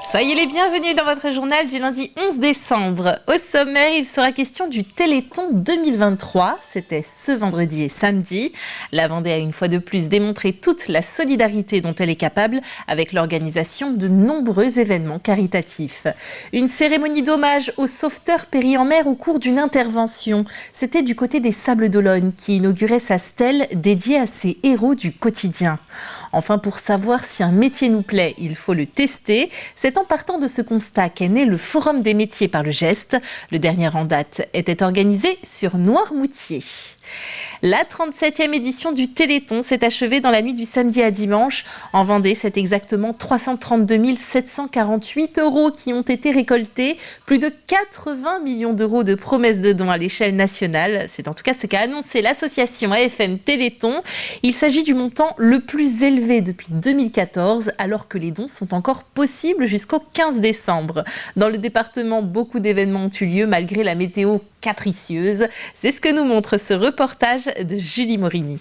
Soyez les bienvenus dans votre journal du lundi 11 décembre. Au sommaire, il sera question du Téléthon 2023. C'était ce vendredi et samedi. La Vendée a une fois de plus démontré toute la solidarité dont elle est capable avec l'organisation de nombreux événements caritatifs. Une cérémonie d'hommage aux sauveteurs péris en mer au cours d'une intervention. C'était du côté des Sables d'Olonne qui inaugurait sa stèle dédiée à ces héros du quotidien. Enfin, pour savoir si un métier nous plaît, il faut le tester. C'est en partant de ce constat qu'est né le Forum des métiers par le geste. Le dernier en date était organisé sur Noirmoutier. La 37e édition du Téléthon s'est achevée dans la nuit du samedi à dimanche. En Vendée, c'est exactement 332 748 € qui ont été récoltés. Plus de 80 millions d'euros de promesses de dons à l'échelle nationale. C'est en tout cas ce qu'a annoncé l'association AFM Téléthon. Il s'agit du montant le plus élevé depuis 2014, alors que les dons sont encore possibles jusqu'au 15 décembre. Dans le département, beaucoup d'événements ont eu lieu malgré la météo capricieuse. C'est ce que nous montre ce reportage de Julie Morini.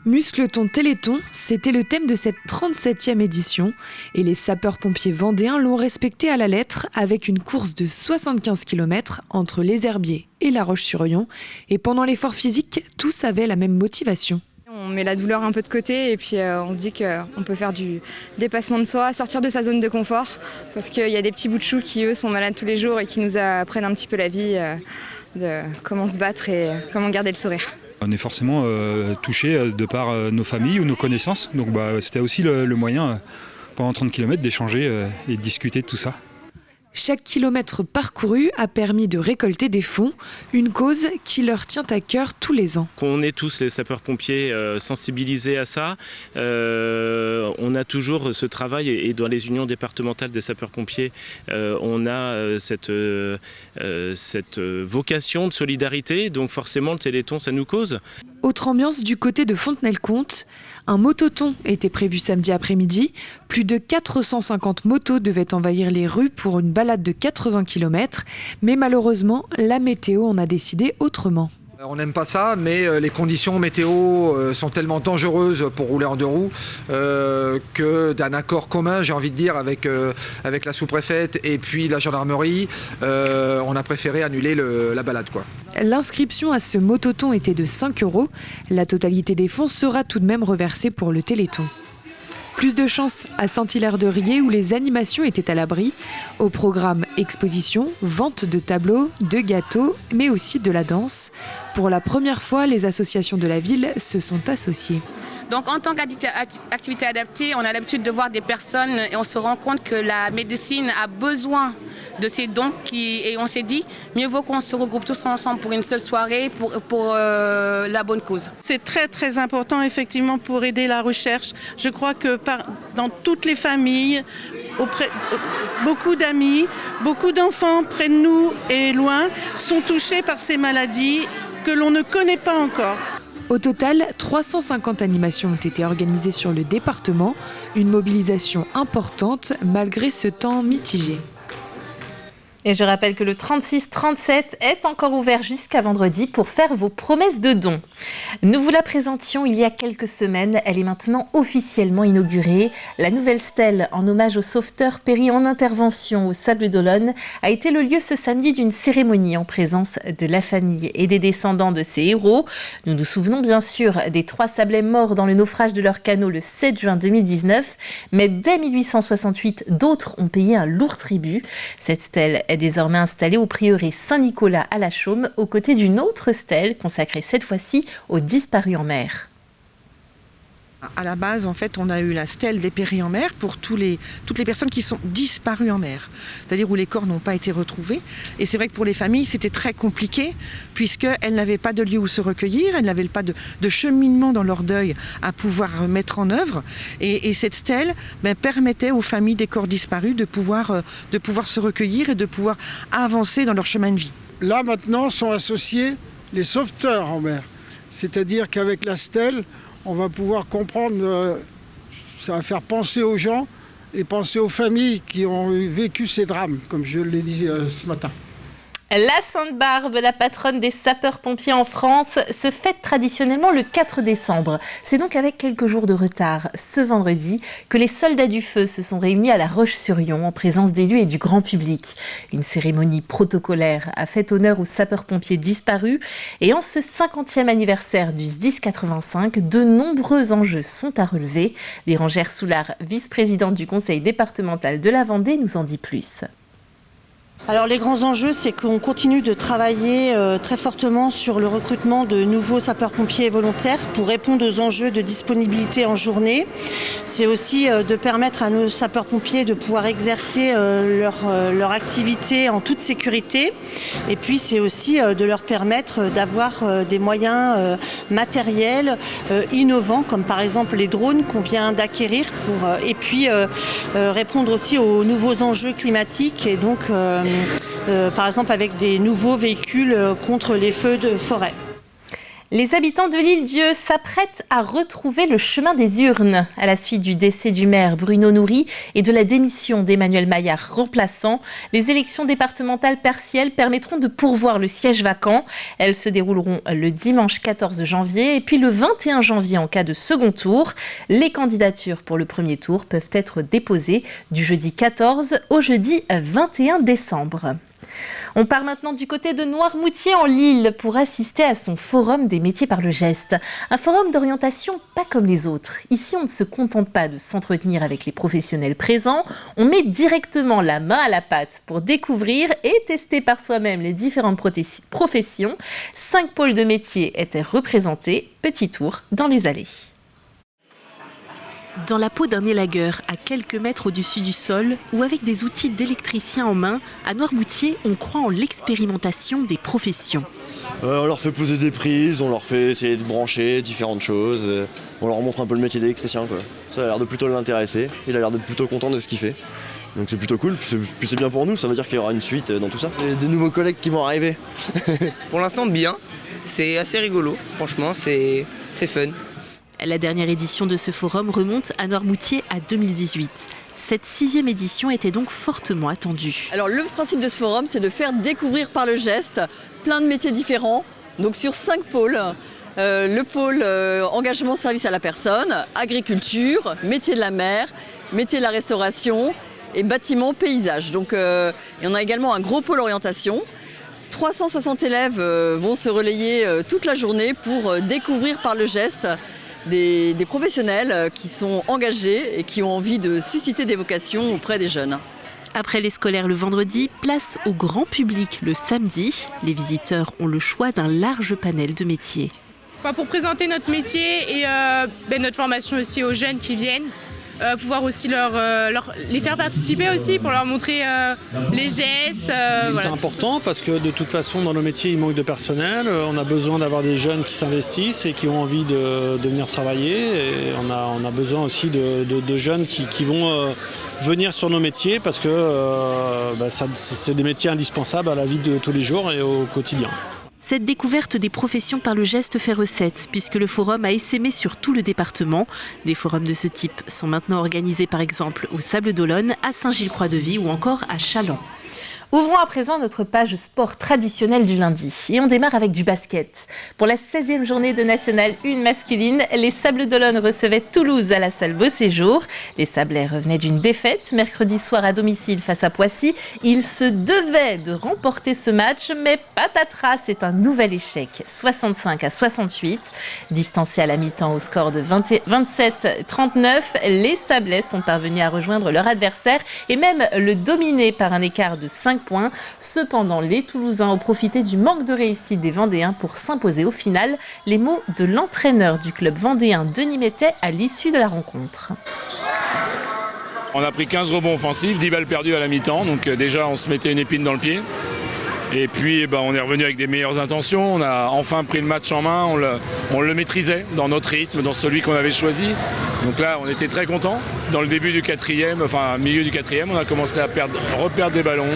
Muscle ton Téléthon, c'était le thème de cette 37e édition et les sapeurs-pompiers vendéens l'ont respecté à la lettre avec une course de 75 km entre les Herbiers et La Roche-sur-Yon. Et pendant l'effort physique, tous avaient la même motivation. On met la douleur un peu de côté et puis on se dit qu'on peut faire du dépassement de soi, sortir de sa zone de confort parce qu'il y a des petits bouts de chou qui eux sont malades tous les jours et qui nous apprennent un petit peu la vie, de comment se battre et comment garder le sourire. On est forcément touché de par nos familles ou nos connaissances, donc c'était aussi le moyen pendant 30 km d'échanger et de discuter de tout ça. Chaque kilomètre parcouru a permis de récolter des fonds, une cause qui leur tient à cœur tous les ans. On est tous les sapeurs-pompiers sensibilisés à ça. On a toujours ce travail et dans les unions départementales des sapeurs-pompiers, on a cette vocation de solidarité. Donc forcément, le Téléthon, ça nous cause. Autre ambiance du côté de Fontenay-le-Comte. Un motothon était prévu samedi après-midi. Plus de 450 motos devaient envahir les rues pour une balade de 80 km. Mais malheureusement, la météo en a décidé autrement. On n'aime pas ça, mais les conditions météo sont tellement dangereuses pour rouler en deux roues que d'un accord commun, j'ai envie de dire, avec la sous-préfète et puis la gendarmerie, on a préféré annuler la balade, quoi. L'inscription à ce motothon était de 5 €. La totalité des fonds sera tout de même reversée pour le Téléthon. Plus de chance à Saint-Hilaire-de-Riez où les animations étaient à l'abri. Au programme exposition, vente de tableaux, de gâteaux, mais aussi de la danse. Pour la première fois, les associations de la ville se sont associées. Donc en tant qu'activité adaptée, on a l'habitude de voir des personnes et on se rend compte que la médecine a besoin de ces dons et on s'est dit mieux vaut qu'on se regroupe tous ensemble pour une seule soirée pour la bonne cause. C'est très très important effectivement pour aider la recherche. Je crois que dans toutes les familles, beaucoup d'amis, beaucoup d'enfants près de nous et loin sont touchés par ces maladies que l'on ne connaît pas encore. Au total, 350 animations ont été organisées sur le département, une mobilisation importante malgré ce temps mitigé. Et je rappelle que le 36-37 est encore ouvert jusqu'à vendredi pour faire vos promesses de dons. Nous vous la présentions il y a quelques semaines. Elle est maintenant officiellement inaugurée. La nouvelle stèle en hommage aux sauveteurs péris en intervention aux Sables d'Olonne a été le lieu ce samedi d'une cérémonie en présence de la famille et des descendants de ces héros. Nous nous souvenons bien sûr des 3 sablés morts dans le naufrage de leur canot le 7 juin 2019. Mais dès 1868, d'autres ont payé un lourd tribut. Cette stèle est désormais installée au prieuré Saint-Nicolas à la Chaume, aux côtés d'une autre stèle consacrée cette fois-ci aux disparus en mer. À la base, en fait, on a eu la stèle des péris en mer pour toutes les personnes qui sont disparues en mer, c'est-à-dire où les corps n'ont pas été retrouvés. Et c'est vrai que pour les familles, c'était très compliqué puisqu'elles n'avaient pas de lieu où se recueillir, elles n'avaient pas de cheminement dans leur deuil à pouvoir mettre en œuvre. Et cette stèle permettait aux familles des corps disparus de pouvoir se recueillir et de pouvoir avancer dans leur chemin de vie. Là, maintenant, sont associés les sauveteurs en mer. C'est-à-dire qu'avec la stèle, on va pouvoir comprendre, ça va faire penser aux gens et penser aux familles qui ont vécu ces drames, comme je l'ai dit ce matin. La Sainte-Barbe, la patronne des sapeurs-pompiers en France, se fête traditionnellement le 4 décembre. C'est donc avec quelques jours de retard, ce vendredi, que les soldats du feu se sont réunis à La Roche-sur-Yon en présence d'élus et du grand public. Une cérémonie protocolaire a fait honneur aux sapeurs-pompiers disparus. Et en ce 50e anniversaire du SDIS 85, de nombreux enjeux sont à relever. Bérangère Soulard, vice-présidente du conseil départemental de la Vendée, nous en dit plus. Alors les grands enjeux, c'est qu'on continue de travailler très fortement sur le recrutement de nouveaux sapeurs-pompiers volontaires pour répondre aux enjeux de disponibilité en journée. C'est aussi de permettre à nos sapeurs-pompiers de pouvoir exercer leur activité en toute sécurité. Et puis c'est aussi de leur permettre d'avoir des moyens matériels innovants, comme par exemple les drones qu'on vient d'acquérir et puis répondre aussi aux nouveaux enjeux climatiques et donc par exemple avec des nouveaux véhicules contre les feux de forêt. Les habitants de l'Île-Dieu s'apprêtent à retrouver le chemin des urnes. À la suite du décès du maire Bruno Noury et de la démission d'Emmanuel Maillard remplaçant, les élections départementales partielles permettront de pourvoir le siège vacant. Elles se dérouleront le dimanche 14 janvier et puis le 21 janvier en cas de second tour. Les candidatures pour le premier tour peuvent être déposées du jeudi 14 au jeudi 21 décembre. On part maintenant du côté de Noirmoutier en Lille pour assister à son forum des métiers par le geste. Un forum d'orientation pas comme les autres. Ici, on ne se contente pas de s'entretenir avec les professionnels présents, on met directement la main à la pâte pour découvrir et tester par soi-même les différentes professions. 5 pôles de métiers étaient représentés. Petit tour dans les allées. Dans la peau d'un élagueur, à quelques mètres au-dessus du sol, ou avec des outils d'électricien en main, à Noirmoutier, on croit en l'expérimentation des professions. On leur fait poser des prises, on leur fait essayer de brancher différentes choses, on leur montre un peu le métier d'électricien, quoi. Ça a l'air de plutôt l'intéresser, il a l'air d'être plutôt content de ce qu'il fait. Donc c'est plutôt cool, puis c'est bien pour nous, ça veut dire qu'il y aura une suite dans tout ça. Et des nouveaux collègues qui vont arriver. Pour l'instant bien, c'est assez rigolo, franchement c'est fun. La dernière édition de ce forum remonte à Noirmoutier à 2018. Cette 6e édition était donc fortement attendue. Alors le principe de ce forum, c'est de faire découvrir par le geste plein de métiers différents, donc sur 5 pôles. Le pôle engagement service à la personne, agriculture, métier de la mer, métier de la restauration et bâtiment paysage. Donc et on a également un gros pôle orientation. 360 élèves vont se relayer toute la journée pour découvrir par le geste des professionnels qui sont engagés et qui ont envie de susciter des vocations auprès des jeunes. Après les scolaires le vendredi, place au grand public le samedi. Les visiteurs ont le choix d'un large panel de métiers. Pour présenter notre métier et notre formation aussi aux jeunes qui viennent, pouvoir aussi les faire participer aussi pour leur montrer les gestes. Voilà. C'est important parce que de toute façon dans nos métiers il manque de personnel, on a besoin d'avoir des jeunes qui s'investissent et qui ont envie de venir travailler et on a besoin aussi de jeunes qui vont venir sur nos métiers parce que c'est des métiers indispensables à la vie de tous les jours et au quotidien. Cette découverte des professions par le geste fait recette, puisque le forum a essaimé sur tout le département. Des forums de ce type sont maintenant organisés par exemple au Sables-d'Olonne, à Saint-Gilles-Croix-de-Vie ou encore à Châlons. Ouvrons à présent notre page sport traditionnelle du lundi. Et on démarre avec du basket. Pour la 16e journée de National 1 masculine, les Sables-d'Olonne recevaient Toulouse à la salle Beau Séjour. Les Sablais revenaient d'une défaite mercredi soir à domicile face à Poissy. Ils se devaient de remporter ce match, mais patatras, c'est un nouvel échec. 65-68. Distancés à la mi-temps au score de 27-39, les Sablais sont parvenus à rejoindre leur adversaire et même le dominer par un écart de 5 points. Cependant, les Toulousains ont profité du manque de réussite des Vendéens pour s'imposer au final. Les mots de l'entraîneur du club vendéen, Denis Mettet, à l'issue de la rencontre. On a pris 15 rebonds offensifs, 10 balles perdues à la mi-temps, donc déjà on se mettait une épine dans le pied. Et puis on est revenu avec des meilleures milieu on a enfin pris le match en main, on le maîtrisait dans notre rythme, dans celui qu'on avait choisi. Donc là, on était très contents. Dans le début du quatrième, milieu du quatrième, on a commencé à reperdre des ballons.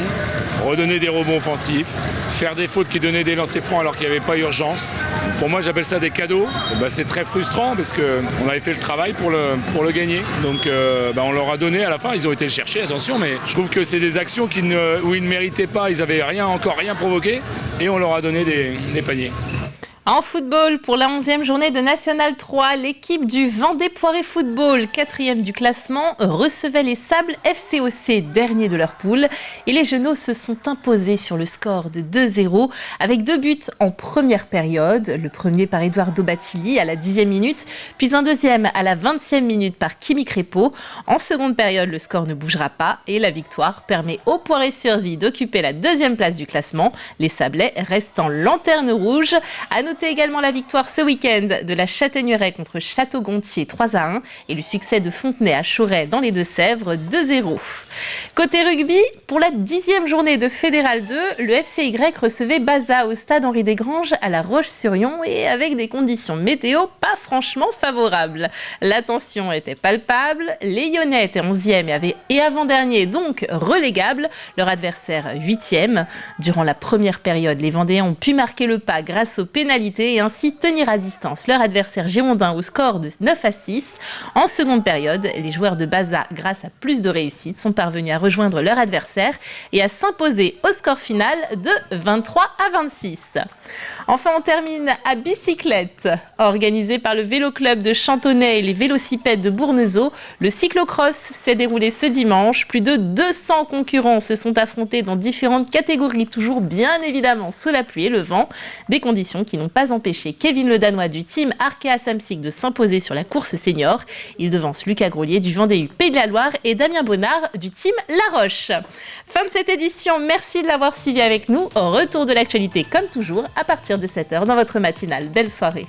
redonner des rebonds offensifs, faire des fautes qui donnaient des lancers francs alors qu'il n'y avait pas urgence. Pour moi, j'appelle ça des cadeaux. C'est très frustrant parce qu'on avait fait le travail pour le gagner. Donc on leur a donné à la fin, ils ont été le chercher, attention, mais je trouve que c'est des actions où ils ne méritaient pas, ils n'avaient encore rien provoqué et on leur a donné des paniers. En football, pour la 11e journée de National 3, l'équipe du Vendée Poiré Football, 4e du classement, recevait les Sables FCOC, dernier de leur poule. Et les Genoux se sont imposés sur le score de 2-0 avec 2 buts en première période. Le premier par Eduardo Batilli à la 10e minute, puis un deuxième à la 20e minute par Kimi Crépeau. En seconde période, le score ne bougera pas et la victoire permet au Poiré Survie d'occuper la 2e place du classement. Les Sablais restent en lanterne rouge. À noter également la victoire ce week-end de la Châtaigneraie contre Château-Gontier 3-1 et le succès de Fontenay à Chauray dans les Deux-Sèvres 2-0. Côté rugby, pour la 10e journée de Fédéral 2, le FCY recevait Baza au stade Henri Desgranges à La Roche-sur-Yon et avec des conditions météo pas franchement favorables. La tension était palpable, les Lyonnais étaient 11e et avant-dernier, donc relégables, leur adversaire 8e. Durant la première période, les Vendéens ont pu marquer le pas grâce aux pénalités et ainsi tenir à distance leur adversaire girondin au score de 9-6. En seconde période, les joueurs de Baza, grâce à plus de réussite, sont parvenus à rejoindre leur adversaire et à s'imposer au score final de 23-26. Enfin, on termine à bicyclette. Organisé par le Vélo Club de Chantonnay et les Vélocipèdes de Bournezeau, le cyclocross s'est déroulé ce dimanche. Plus de 200 concurrents se sont affrontés dans différentes catégories, toujours bien évidemment sous la pluie et le vent, des conditions qui n'ont pas empêché Kevin Le Danois du team Arkea Samsic de s'imposer sur la course senior. Il devance Lucas Grolier du Vendée U Pays de la Loire et Damien Bonnard du team La Roche. Fin de cette édition, merci de l'avoir suivi avec nous. Retour de l'actualité comme toujours à partir de 7h dans votre matinale. Belle soirée.